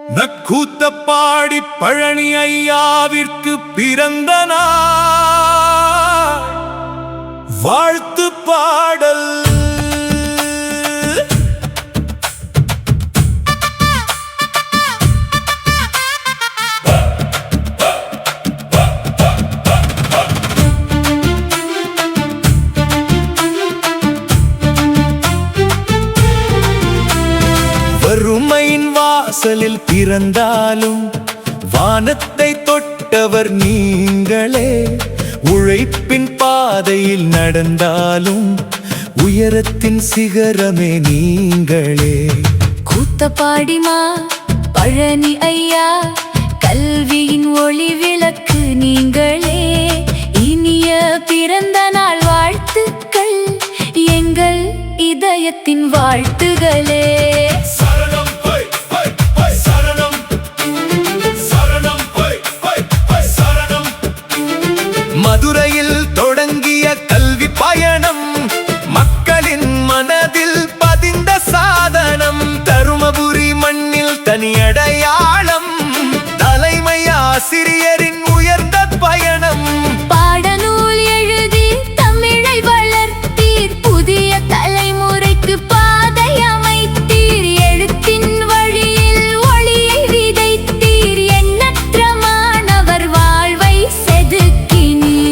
நக்கூத்தப்பாடி பழனி ஐயாவிற்கு பிறந்த நாள் வாழ்த்து பாடல். வறுமையின் வாசலில் பிறந்தாலும் வானத்தை தொட்டவர் நீங்களே. உழைப்பின் பாதையில் நடந்தாலும் உயரத்தின் சிகரமே நீங்களே. கூத்தப்பாடிமா பழனி ஐயா, கல்வியின் ஒளி விளக்கு நீங்களே. இனிய பிறந்த நாள் வாழ்த்துக்கள், எங்கள் இதயத்தின் வாழ்த்துகளே. மதுரையில் தொடங்கிய கல்வி பயணம் மக்களின் மனதில் பதிந்த சாதனம். தருமபுரி மண்ணில் தனி அடையாளம், தலைமை ஆசிரியரின் உயர்ந்த பயணம். பாடநூல் எழுதி தமிழை வளர்த்தீர், புதிய தலைமுறைக்கு பாதை அமைத்தீர். எழுத்தின் வழியில் ஒளியை விதைத்தீர், எண்ணற்ற மாணவர் வாழ்வை செதுக்கினீர்.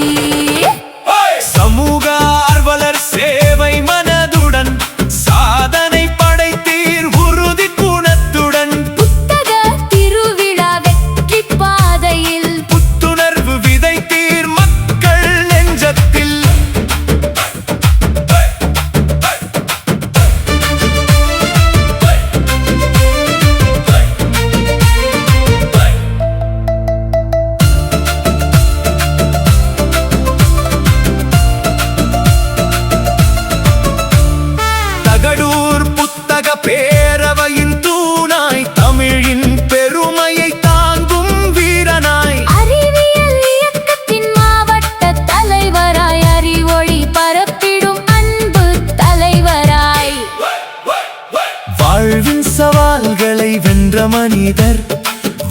சமூக ஆர்வலர் சேவை மனதுடன் சாதனை படைத்தீர், உறுதி குணத்துடன். புத்தக திருவிழா வெற்றி பாதையில் புத்துணர்வு விதைத்தீர் மக்கள் நெஞ்சத்தில். தகடூர் புத்தக பேரவையின் தூணாய், தமிழின் பெருமையை தாங்கும் வீரனாய். அறிவியல் இயக்கத்தின் மாவட்ட தலைவராய், அறிவொளி பரப்பிடும் அன்பு தலைவராய். வாழ்வின் சவால்களை வென்ற மனிதர்,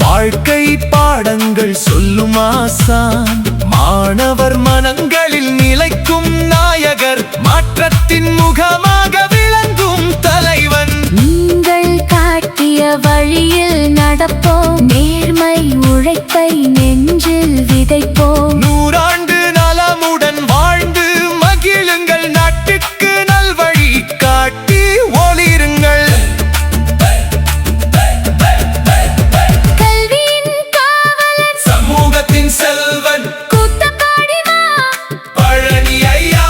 வாழ்க்கை பாடங்கள் சொல்லும் ஆசான். மாணவர் மனங்களில் நிலைக்கும் நாயகர், மாற்றத்தின் முகமாக விளங்கும் தலைவன். நீங்கள் காட்டிய வழியில் நடப்போம், நேர்மை உழைப்பை நெஞ்சில் விதைப்போம். நூறாண்டு நலமுடன் வாழ்ந்து மகிழுங்கள், நாட்டுக்கு நல்வழி காட்டி ஒளிருங்கள். கல்வியின் காவலன், சமூகத்தின் செல்வன் கூத்தப்பாடிமா பழனி ஐயா,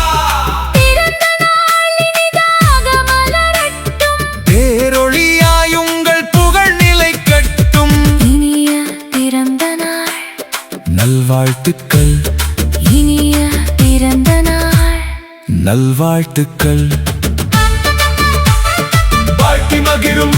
பிறந்த நாள் இனிதாக மலரட்டும். பேரொளியாயுங்கள் புகழ் நிலை கட்டும். இனிய பிறந்த நாள் நல்வாழ்த்துக்கள், இனிய பிறந்த நாள் நல்வாழ்த்துக்கள். வாழ்த்தி மகிழும்